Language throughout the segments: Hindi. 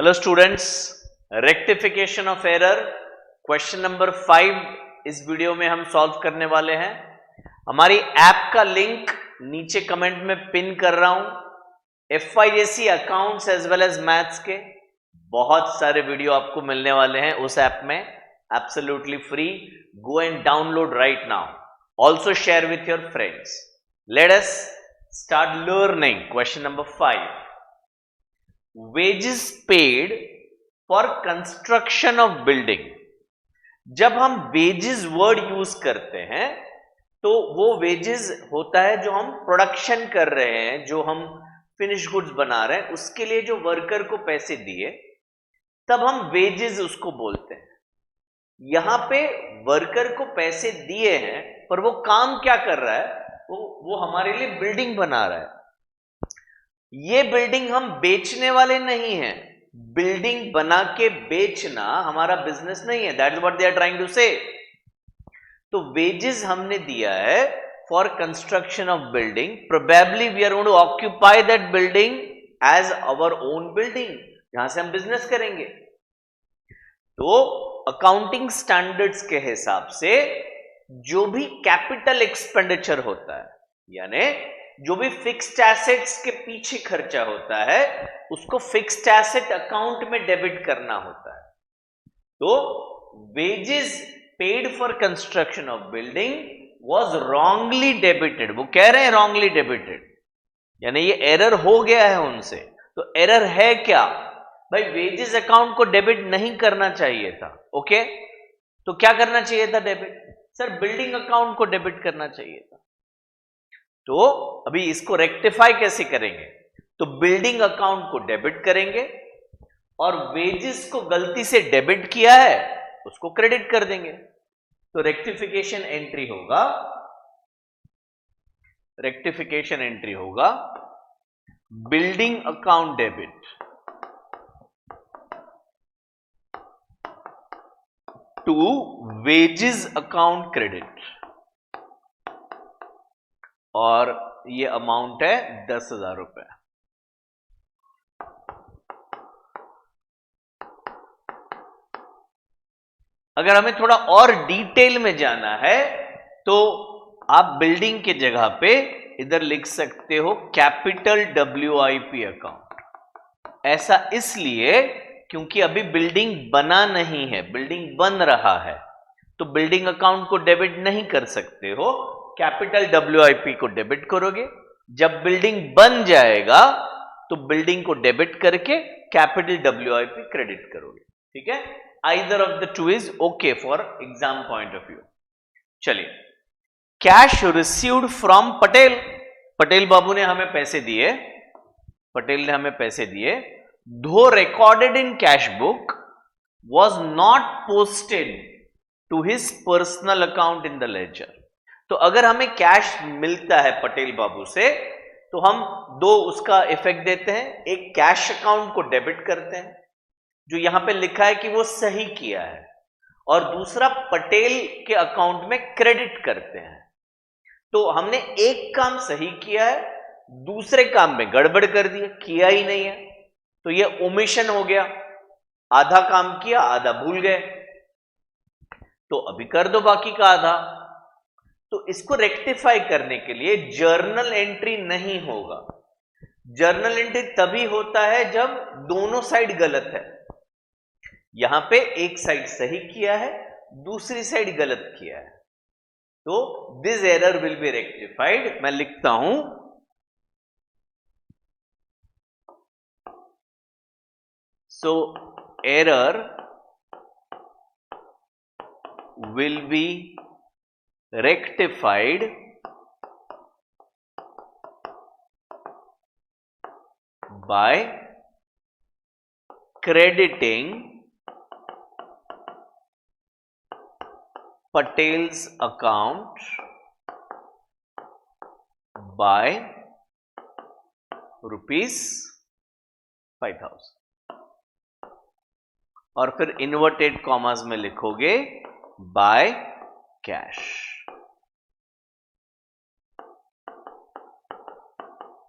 Hello students, rectification of error question number 5 इस वीडियो में हम सॉल्व करने वाले हैं। हमारी ऐप का लिंक नीचे कमेंट में पिन कर रहा हूं। FYJC accounts as well as maths के बहुत सारे वीडियो आपको मिलने वाले हैं उस ऐप में, absolutely free. Go and download right now. Also share with your friends. Let us start learning question number 5। wages paid for construction of building। जब हम wages वर्ड यूज करते हैं तो वो wages होता है जो हम प्रोडक्शन कर रहे हैं, जो हम फिनिश गुड्स बना रहे हैं, उसके लिए जो वर्कर को पैसे दिए तब हम wages उसको बोलते हैं। यहां पे वर्कर को पैसे दिए हैं पर वो काम क्या कर रहा है, वो हमारे लिए बिल्डिंग बना रहा है। ये बिल्डिंग हम बेचने वाले नहीं हैं। बिल्डिंग बना के बेचना हमारा बिजनेस नहीं है। That is what they are trying to say. तो वेजेस हमने दिया है for construction of building. Probably we are going to occupy that building as our own building, यहां से हम बिजनेस करेंगे। तो अकाउंटिंग स्टैंडर्ड्स के हिसाब से जो भी कैपिटल एक्सपेंडिचर होता है, यानी जो भी फिक्स्ड एसेट्स के पीछे खर्चा होता है, उसको फिक्स्ड एसेट अकाउंट में डेबिट करना होता है। तो wages paid for construction of building was wrongly debited. वो कह रहे हैं रॉन्गली डेबिटेड, यानी ये एरर हो गया है उनसे। तो एरर है क्या भाई? वेजेस अकाउंट को डेबिट नहीं करना चाहिए था। ओके, तो क्या करना चाहिए था डेबिट? सर, बिल्डिंग अकाउंट को डेबिट करना चाहिए था। तो अभी इसको रेक्टिफाई कैसे करेंगे? तो बिल्डिंग अकाउंट को डेबिट करेंगे और वेजेस को गलती से डेबिट किया है उसको क्रेडिट कर देंगे। तो रेक्टिफिकेशन एंट्री होगा building account debit to wages account credit, और ये अमाउंट है 10,000 रुपए। अगर हमें थोड़ा और डिटेल में जाना है तो आप बिल्डिंग के जगह पे इधर लिख सकते हो कैपिटल WIP अकाउंट। ऐसा इसलिए क्योंकि अभी बिल्डिंग बना नहीं है, बिल्डिंग बन रहा है, तो बिल्डिंग अकाउंट को डेबिट नहीं कर सकते हो। कैपिटल WIP को डेबिट करोगे। जब बिल्डिंग बन जाएगा तो बिल्डिंग को डेबिट करके कैपिटल WIP क्रेडिट करोगे। ठीक है, either of the two is okay for exam point of view. चलिए, cash received from Patel. Patel बाबू ने हमें पैसे दिए, पटेल ने हमें पैसे दिए। Though recorded in cash book was not posted to his personal account in the ledger. तो अगर हमें कैश मिलता है पटेल बाबू से तो हम दो उसका इफेक्ट देते हैं। एक कैश अकाउंट को डेबिट करते हैं, जो यहां पे लिखा है कि वो सही किया है, और दूसरा पटेल के अकाउंट में क्रेडिट करते हैं। तो हमने एक काम सही किया है, दूसरे काम में गड़बड़ कर दिया, किया ही नहीं है, तो ये ओमिशन हो गया। आधा काम किया, आधा भूल गए, तो अभी कर दो बाकी का आधा। तो इसको रेक्टिफाई करने के लिए जर्नल एंट्री नहीं होगा। जर्नल एंट्री तभी होता है जब दोनों साइड गलत है। यहां पे एक साइड सही किया है, दूसरी साइड गलत किया है, तो this error will be rectified. मैं लिखता हूं, so error will be rectified by crediting Patel's account by ₹5,000। और फिर इन्वर्टेड कॉमास में लिखोगे बाय कैश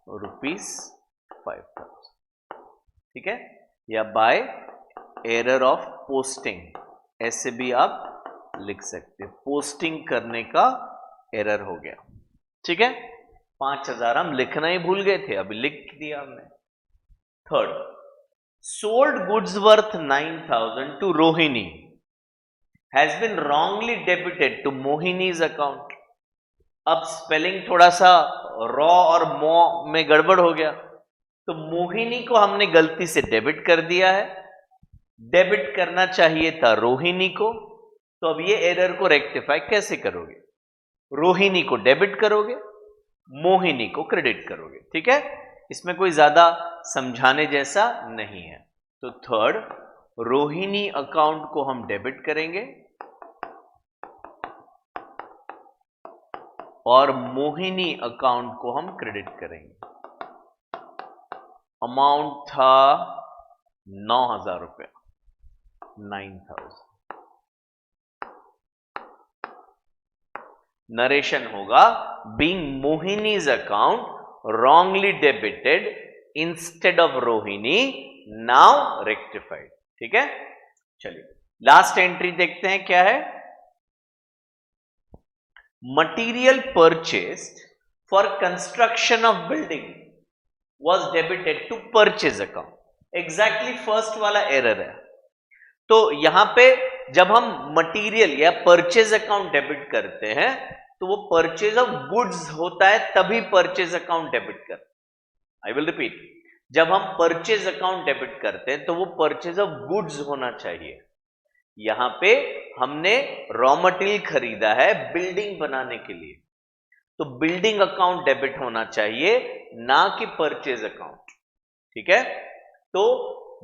₹5,000। ठीक है, या बाय एरर ऑफ पोस्टिंग, ऐसे भी आप लिख सकते, पोस्टिंग करने का एरर हो गया। ठीक है, 5000 हम लिखना ही भूल गए थे, अभी लिख दिया हमने। Third, sold goods worth 9000 to Rohini has been wrongly debited to Mohini's account। अब स्पेलिंग थोड़ा सा रॉ और मो में गड़बड़ हो गया, तो मोहिनी को हमने गलती से डेबिट कर दिया है, डेबिट करना चाहिए था रोहिणी को। तो अब ये एरर को रेक्टिफाई कैसे करोगे? रोहिणी को डेबिट करोगे, मोहिनी को क्रेडिट करोगे। ठीक है, इसमें कोई ज्यादा समझाने जैसा नहीं है। तो थर्ड, रोहिणी अकाउंट को हम डेबिट करेंगे और मोहिनी अकाउंट को हम क्रेडिट करेंगे। अमाउंट था 9000 रुपया, 9000। नरेशन होगा being Mohini's account wrongly debited instead of Rohini, now rectified। ठीक है, चलिए लास्ट एंट्री देखते हैं क्या है। Material purchased for construction of building was debited to purchase account। Exactly first वाला एरर है। तो यहां पे जब हम मटीरियल या परचेज अकाउंट डेबिट करते हैं तो वो परचेज ऑफ गुड्स होता है, तभी परचेज अकाउंट डेबिट करते हैं। आई विल रिपीट, जब हम परचेज अकाउंट डेबिट करते हैं तो वो परचेज ऑफ गुड्स होना चाहिए। यहां पे हमने रॉ मटेरियल खरीदा है बिल्डिंग बनाने के लिए, तो बिल्डिंग अकाउंट डेबिट होना चाहिए, ना कि परचेज अकाउंट। ठीक है, तो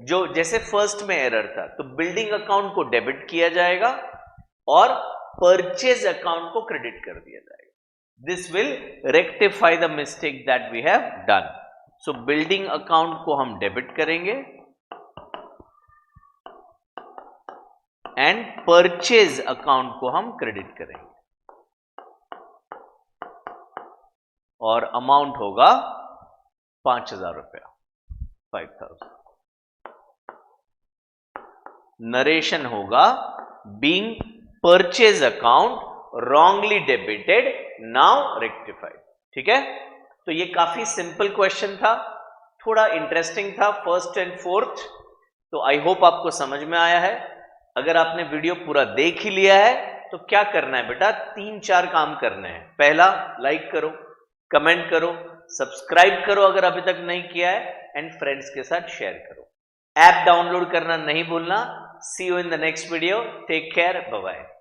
जो जैसे फर्स्ट में एरर था, तो बिल्डिंग अकाउंट को डेबिट किया जाएगा और परचेज अकाउंट को क्रेडिट कर दिया जाएगा। This will rectify the mistake that we have done. So building account को हम डेबिट करेंगे एंड परचेज अकाउंट को हम क्रेडिट करेंगे और अमाउंट होगा 5000 रुपया, 5000। नरेशन होगा being purchase account wrongly debited, now rectified. ठीक है, तो ये काफी सिंपल क्वेश्चन था, थोड़ा इंटरेस्टिंग था, फर्स्ट एंड फोर्थ। तो आई होप आपको समझ में आया है। अगर आपने वीडियो पूरा देख ही लिया है तो क्या करना है बेटा, 3-4 काम करने हैं। पहला, लाइक करो, कमेंट करो, सब्सक्राइब करो अगर अभी तक नहीं किया है, एंड फ्रेंड्स के साथ शेयर करो। ऐप डाउनलोड करना नहीं भूलना। See you in the next video. Take care. Bye bye.